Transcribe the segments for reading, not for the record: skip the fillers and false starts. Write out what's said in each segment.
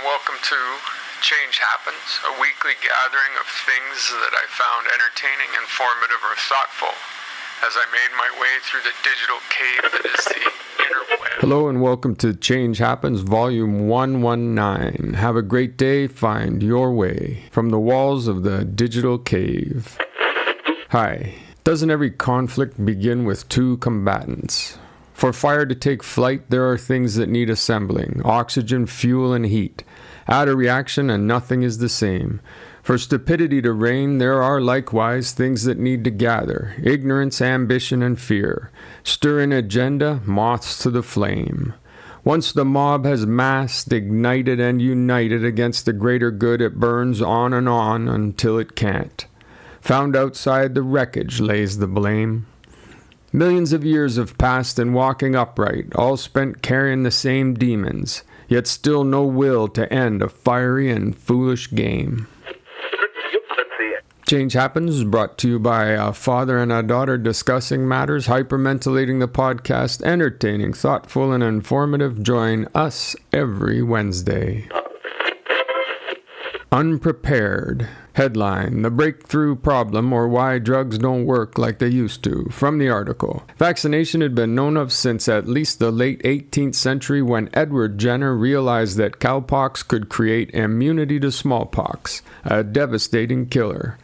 welcome to Change Happens, a weekly gathering of things that I found entertaining, informative, or thoughtful as I made my way through the digital cave that is the interweb. Hello and welcome to Change Happens, Volume 119. Have a great day, find your way from the walls of the digital cave. Hi. Doesn't every conflict begin with two combatants? For fire to take flight, there are things that need assembling: oxygen, fuel, and heat. Add a reaction and nothing is the same. For stupidity to reign, there are likewise things that need to gather: ignorance, ambition, and fear. Stir an agenda, moths to the flame. Once the mob has massed, ignited, and united against the greater good, it burns on and on until it can't. Found outside the wreckage lays the blame. Millions of years have passed in walking upright, all spent carrying the same demons, yet still no will to end a fiery and foolish game. Change Happens is brought to you by a father and a daughter discussing matters, hyperventilating the podcast, entertaining, thoughtful, and informative. Join us every Wednesday. Unprepared. Headline: The Breakthrough Problem, or Why Drugs Don't Work Like They Used to. From the article. Vaccination had been known of since at least the late 18th century, when Edward Jenner realized that cowpox could create immunity to smallpox, a devastating killer.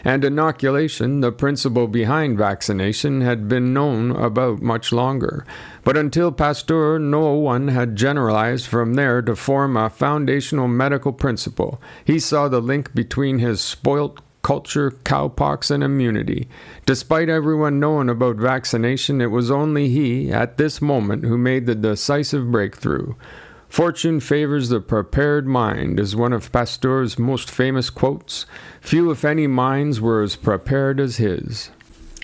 And inoculation, the principle behind vaccination, had been known about much longer. But until Pasteur, no one had generalized from there to form a foundational medical principle. He saw the link between his spoilt culture, cowpox, and immunity. Despite everyone knowing about vaccination, it was only he, at this moment, who made the decisive breakthrough. "Fortune favors the prepared mind" is one of Pasteur's most famous quotes. Few, if any, minds were as prepared as his.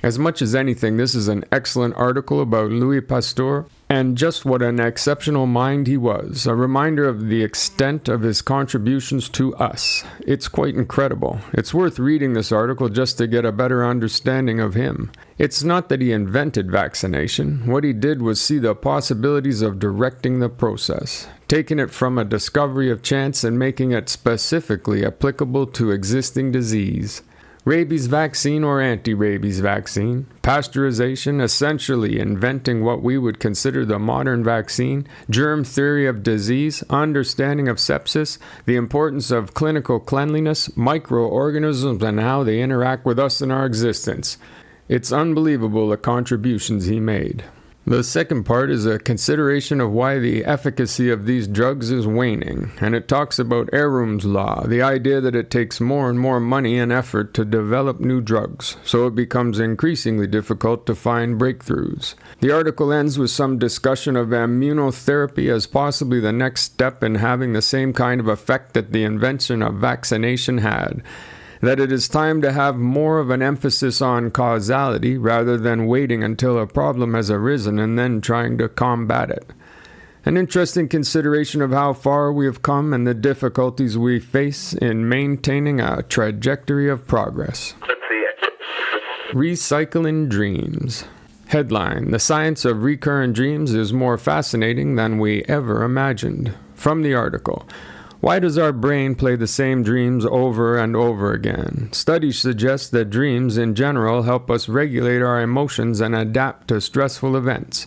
As much as anything, this is an excellent article about Louis Pasteur and just what an exceptional mind he was, a reminder of the extent of his contributions to us. It's quite incredible. It's worth reading this article just to get a better understanding of him. It's not that he invented vaccination. What he did was see the possibilities of directing the process, taking it from a discovery of chance and making it specifically applicable to existing disease. Rabies vaccine or anti-rabies vaccine, pasteurization, essentially inventing what we would consider the modern vaccine, germ theory of disease, understanding of sepsis, the importance of clinical cleanliness, microorganisms and how they interact with us in our existence. It's unbelievable the contributions he made. The second part is a consideration of why the efficacy of these drugs is waning, and it talks about Ahrum's law, the idea that it takes more and more money and effort to develop new drugs, so it becomes increasingly difficult to find breakthroughs. The article ends with some discussion of immunotherapy as possibly the next step in having the same kind of effect that the invention of vaccination had. That it is time to have more of an emphasis on causality rather than waiting until a problem has arisen and then trying to combat it. An interesting consideration of how far we have come and the difficulties we face in maintaining a trajectory of progress. Recycling dreams. Headline: The science of recurrent dreams is more fascinating than we ever imagined. From the article. Why does our brain play the same dreams over and over again? Studies suggest that dreams in general help us regulate our emotions and adapt to stressful events.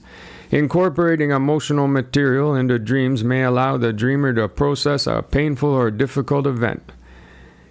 Incorporating emotional material into dreams may allow the dreamer to process a painful or difficult event.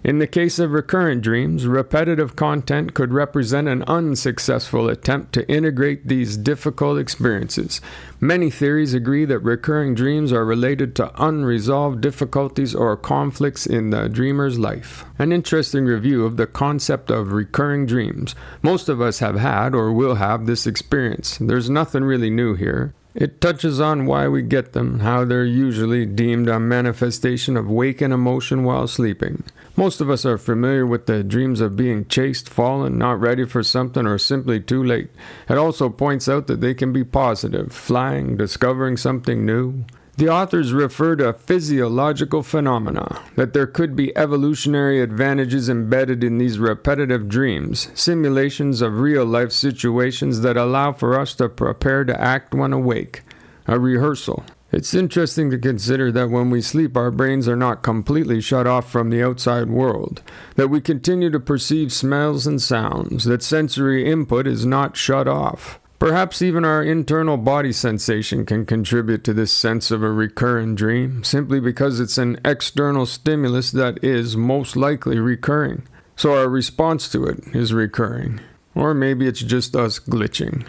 In the case of recurrent dreams, repetitive content could represent an unsuccessful attempt to integrate these difficult experiences. Many theories agree that recurring dreams are related to unresolved difficulties or conflicts in the dreamer's life. An interesting review of the concept of recurring dreams. Most of us have had or will have this experience. There's nothing really new here. It touches on why we get them, how they're usually deemed a manifestation of waking emotion while sleeping. Most of us are familiar with the dreams of being chased, fallen, not ready for something, or simply too late. It also points out that they can be positive, flying, discovering something new. The authors refer to physiological phenomena, that there could be evolutionary advantages embedded in these repetitive dreams, simulations of real-life situations that allow for us to prepare to act when awake, a rehearsal. It's interesting to consider that when we sleep, our brains are not completely shut off from the outside world, that we continue to perceive smells and sounds, that sensory input is not shut off. Perhaps even our internal body sensation can contribute to this sense of a recurring dream, simply because it's an external stimulus that is most likely recurring. So our response to it is recurring. Or maybe it's just us glitching.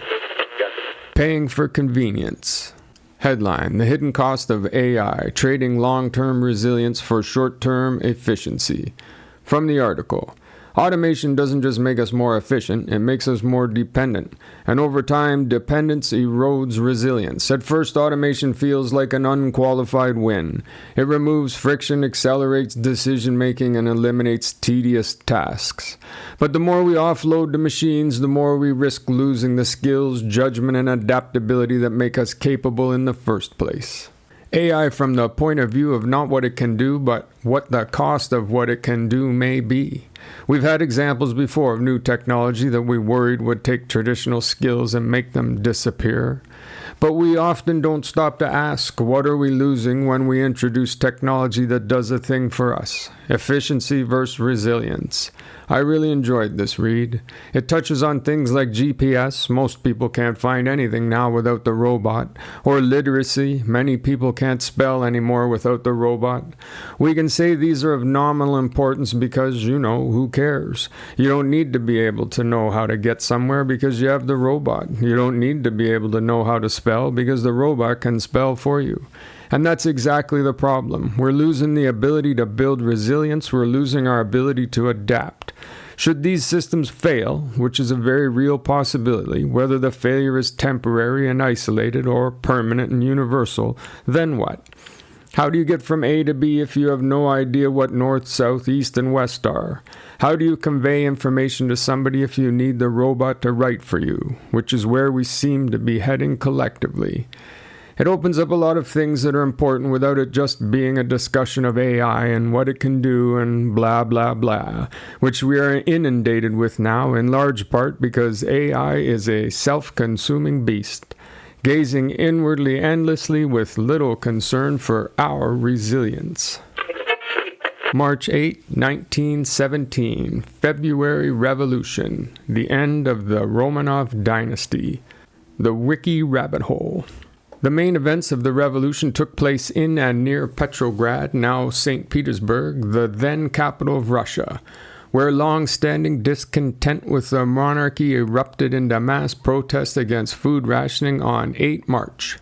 Paying for convenience. Headline: The hidden cost of AI, trading long-term resilience for short-term efficiency. From the article, automation doesn't just make us more efficient, it makes us more dependent. And over time, dependence erodes resilience. At first, automation feels like an unqualified win. It removes friction, accelerates decision-making, and eliminates tedious tasks. But the more we offload to machines, the more we risk losing the skills, judgment, and adaptability that make us capable in the first place. AI from the point of view of not what it can do, but what the cost of what it can do may be. We've had examples before of new technology that we worried would take traditional skills and make them disappear. But we often don't stop to ask, what are we losing when we introduce technology that does a thing for us? Efficiency versus resilience. I really enjoyed this read. It touches on things like GPS. Most people can't find anything now without the robot. Or literacy. Many people can't spell anymore without the robot. We can say these are of nominal importance because, who cares? You don't need to be able to know how to get somewhere because you have the robot. You don't need to be able to know how to spell because the robot can spell for you. And that's exactly the problem. We're losing the ability to build resilience. We're losing our ability to adapt. Should these systems fail, which is a very real possibility, whether the failure is temporary and isolated or permanent and universal, then what? How do you get from A to B if you have no idea what north, south, east, and west are? How do you convey information to somebody if you need the robot to write for you, which is where we seem to be heading collectively? It opens up a lot of things that are important without it just being a discussion of AI and what it can do and blah, blah, blah, which we are inundated with now in large part because AI is a self-consuming beast, gazing inwardly endlessly with little concern for our resilience. March 8, 1917, February Revolution, the end of the Romanov Dynasty, the Wiki Rabbit Hole. The main events of the revolution took place in and near Petrograd, now St. Petersburg, the then capital of Russia, where long-standing discontent with the monarchy erupted into mass protest against food rationing on 8 March.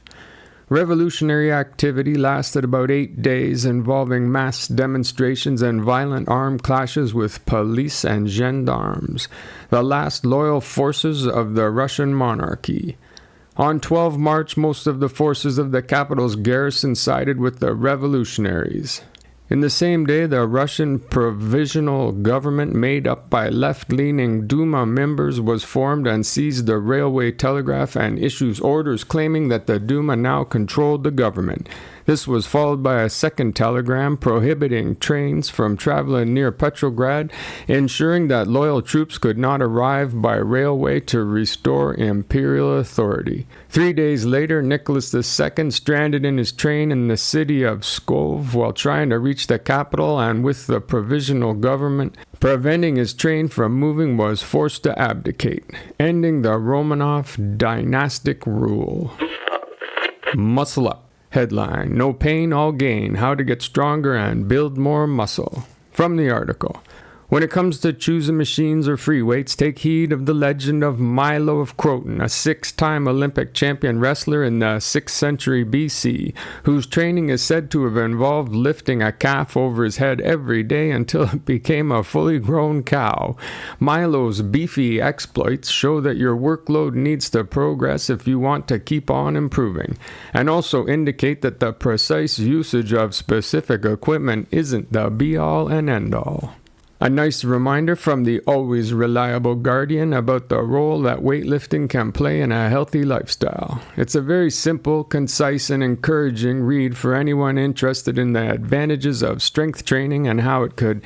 Revolutionary activity lasted about 8 days, involving mass demonstrations and violent armed clashes with police and gendarmes, the last loyal forces of the Russian monarchy. On 12 March, most of the forces of the capital's garrison sided with the revolutionaries. In the same day, the Russian provisional government, made up by left-leaning Duma members, was formed and seized the railway telegraph and issues orders claiming that the Duma now controlled the government. This was followed by a second telegram prohibiting trains from traveling near Petrograd, ensuring that loyal troops could not arrive by railway to restore imperial authority. 3 days later, Nicholas II stranded in his train in the city of Pskov while trying to reach the capital, and with the provisional government preventing his train from moving, was forced to abdicate, ending the Romanov dynastic rule. Muscle up. Headline: No pain, all gain. How to get stronger and build more muscle. From the article. When it comes to choosing machines or free weights, take heed of the legend of Milo of Croton, a 6-time Olympic champion wrestler in the 6th century BC, whose training is said to have involved lifting a calf over his head every day until it became a fully grown cow. Milo's beefy exploits show that your workload needs to progress if you want to keep on improving, and also indicate that the precise usage of specific equipment isn't the be-all and end-all. A nice reminder from the always reliable Guardian about the role that weightlifting can play in a healthy lifestyle. It's a very simple, concise, and encouraging read for anyone interested in the advantages of strength training and how it could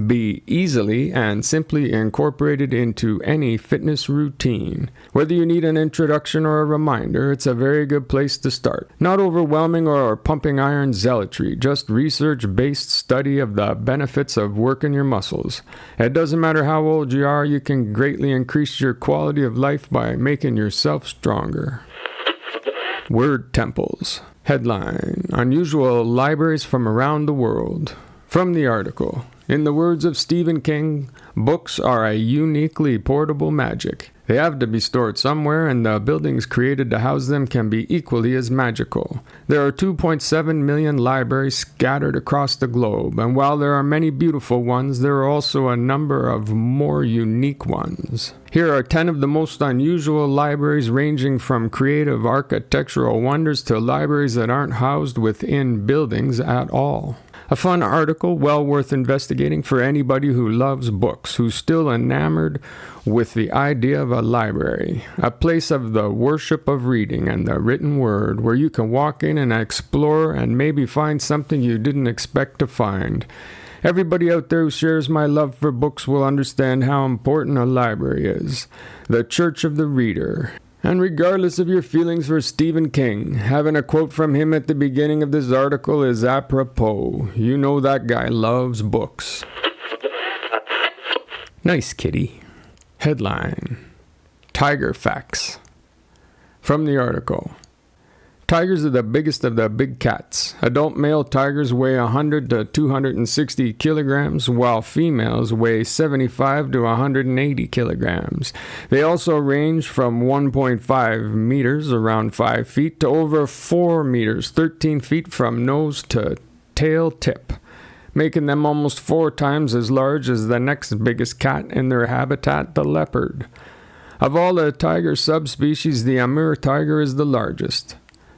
be easily and simply incorporated into any fitness routine. Whether you need an introduction or a reminder, it's a very good place to start. Not overwhelming or pumping iron zealotry, just research-based study of the benefits of working your muscles. It doesn't matter how old you are, you can greatly increase your quality of life by making yourself stronger. Word temples. Headline: Unusual libraries from around the world. From the article: in the words of Stephen King, books are a uniquely portable magic. They have to be stored somewhere, and the buildings created to house them can be equally as magical. There are 2.7 million libraries scattered across the globe, and while there are many beautiful ones, there are also a number of more unique ones. Here are 10 of the most unusual libraries, ranging from creative architectural wonders to libraries that aren't housed within buildings at all. A fun article, well worth investigating for anybody who loves books, who's still enamored with the idea of a library, a place of the worship of reading and the written word, where you can walk in and explore and maybe find something you didn't expect to find. Everybody out there who shares my love for books will understand how important a library is, the church of the reader. And regardless of your feelings for Stephen King, having a quote from him at the beginning of this article is apropos. You know that guy loves books. Nice kitty. Headline: Tiger Facts. From the article: Tigers are the biggest of the big cats. Adult male tigers weigh 100 to 260 kilograms, while females weigh 75 to 180 kilograms. They also range from 1.5 meters, around 5 feet, to over 4 meters, 13 feet from nose to tail tip, making them almost 4 times as large as the next biggest cat in their habitat, the leopard. Of all the tiger subspecies, the Amur tiger is the largest.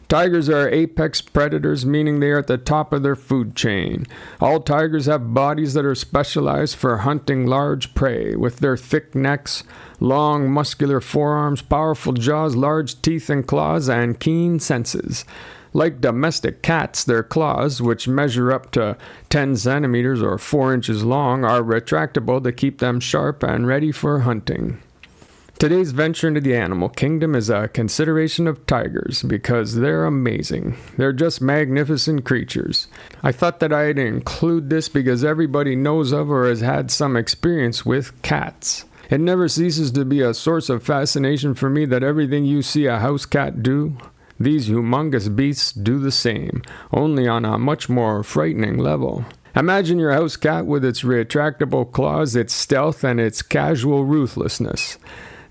Tigers are apex predators, meaning they are at the top of their food chain. All tigers have bodies that are specialized for hunting large prey, with their thick necks, long muscular forearms, powerful jaws, large teeth and claws, and keen senses. Like domestic cats, their claws, which measure up to 10 centimeters or 4 inches long, are retractable to keep them sharp and ready for hunting. Today's venture into the animal kingdom is a consideration of tigers because they're amazing. They're just magnificent creatures. I thought that I'd include this because everybody knows of or has had some experience with cats. It never ceases to be a source of fascination for me that everything you see a house cat do, these humongous beasts do the same, only on a much more frightening level. Imagine your house cat with its retractable claws, its stealth, and its casual ruthlessness.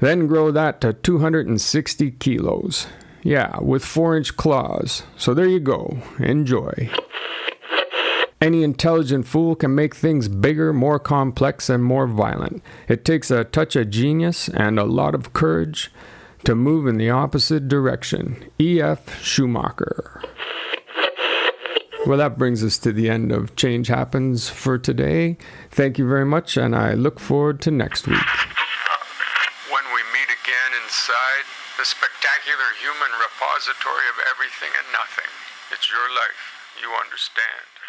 Then grow that to 260 kilos. Yeah, with 4-inch claws. So there you go. Enjoy. Any intelligent fool can make things bigger, more complex, and more violent. It takes a touch of genius and a lot of courage to move in the opposite direction. E.F. Schumacher. Well, that brings us to the end of Change Happens for today. Thank you very much, and I look forward to next week. When we meet again inside the spectacular human repository of everything and nothing, it's your life. You understand.